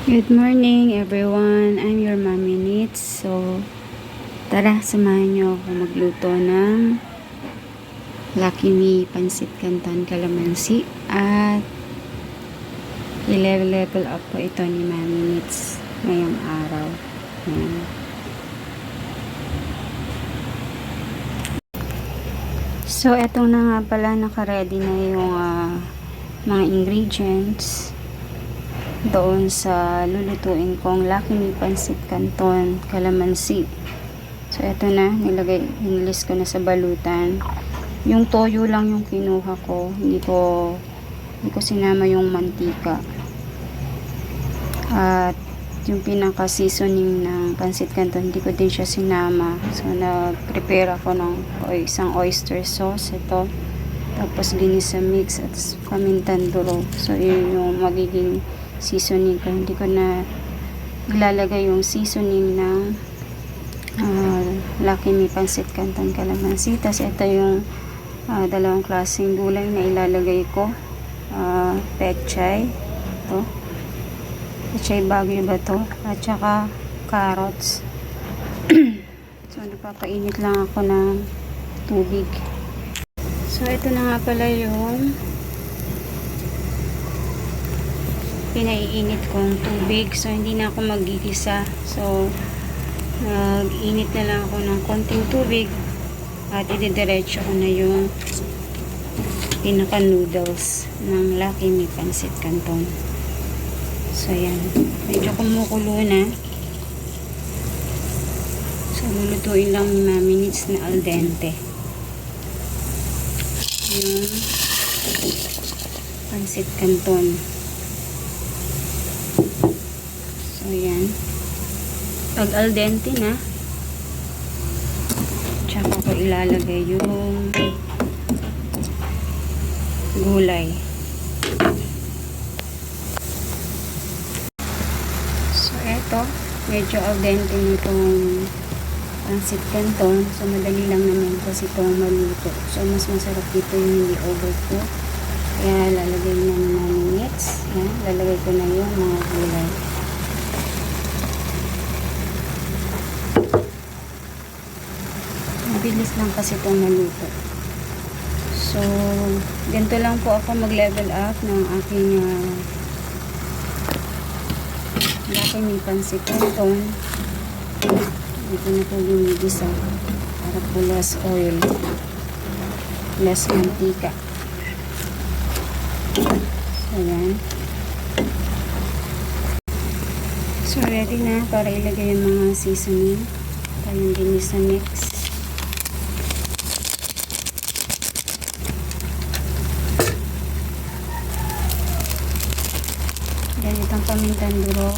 Good morning everyone, I'm your Mommy Needs. So, tara, samahan niyo ako magluto ng Lucky Me Pansit Canton Calamansi at i-level up po ito ni Mommy Needs ngayong araw. Ayan. So, etong na nga pala, naka-ready na yung mga ingredients doon sa lulutuin kong Lucky Me Pansit Canton Calamansi. So eto na, inilis ko na sa balutan. Yung toyo lang yung kinuha ko, hindi ko sinama yung mantika. At yung pinaka seasoning ng Pansit Canton, hindi ko din siya sinama. So nag-prepare ako ng isang oyster sauce, ito. Tapos ginisa mix at pamintan duro. So yun yung magiging seasoning ko. Hindi ko na ilalagay yung seasoning ng Lucky Me Pansit Canton Calamansi. Tapos ito yung dalawang klaseng gulay na ilalagay ko. Pechay. Ito. Pechay bagyo ba to? At saka carrots. So napapainit lang ako ng tubig. So ito na nga pala yung pinaiinit kong tubig. So hindi na ako magigisa. So nag-init na lang ako ng konting tubig at ididiretso ko na yung pinaka noodles ng Lucky Me Pansit Canton. So yan, medyo kumukulo na. So lulutuin lang ni Mommy Needs na al dente yung Pansit Canton. So yan, pag al dente na, tsaka ko ilalagay yung gulay. So eto, medyo al dente nitong Pansit Canton. So madali lang naman kasi itong maluto. So mas masarap dito yung hindi overcook. Kaya lalagay na ng minutes. Yan, lalagay ko na yung mga gulay. Mabilis lang kasi itong maluto. So, ganito lang po ako mag-level up ng aking Lucky Me Pansit Canton. Dito na po lumigisa para po less oil, less mantika. So, yan. So, ready na para ilagay yung mga seasoning. Tayong ginisa mix. Ganitong pamintan duro.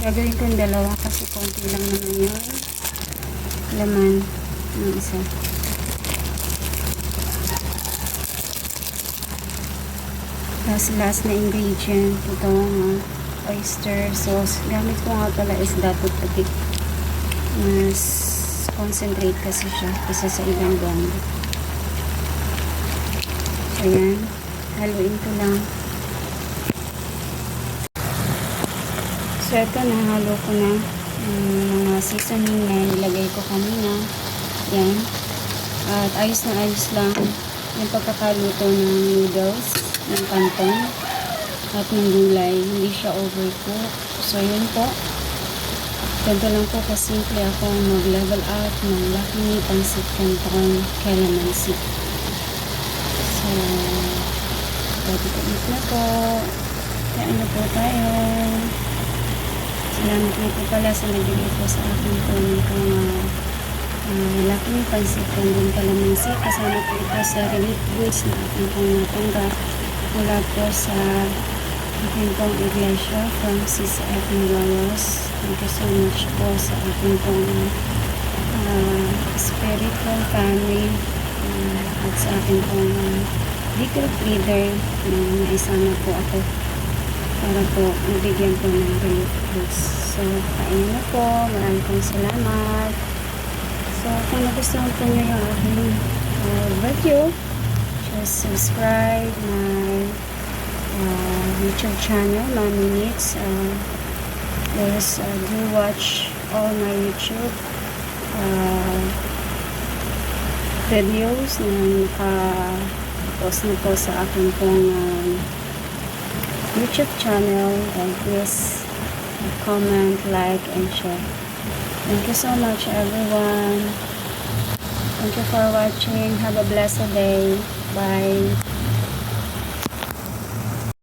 Gagawin ko yung dalawa kasi konti lang naman yung laman ng isa. Last na ingredient, itong oyster sauce. Gamit ko nga pala is dapat putik. Mas concentrate kasi siya isa sa ibang brand. So yan, haluin ko lang. So ito, nahalo ko na mga seasoning na nilagay ko kanina. Yan. At ayos na ayos lang yung pagkakaluto ng noodles, ng canton, at ng gulay. Hindi siya overcook. So yun po. Ganito lang po kasimple ako mag-level up ng Lucky Me Pansit Canton Calamansi. So, ready to eat na po. Kain na po tayo. Salamat po pala sa nagbigay po sa akin po nitong Lucky Me Pansit Canton Calamansi. Kasama po ito sa relief goods na aking pong natanggap mula po sa aking pong iglesia from Sis Ephraim Royals. Thank you so much po sa aking pong spiritual family at sa aking pong legal leader na naisama po ako para po mabigyan po ng relief goods. So, kain na po. Maraming pong salamat. So, kung nagustuhan po nyo yung aking video, just subscribe my YouTube channel, Mommy Needs. Please do watch all my YouTube videos na naka-post na po sa akin pong YouTube channel, and please comment, like, and share. Thank you so much, everyone. Thank you for watching. Have a blessed day. Bye.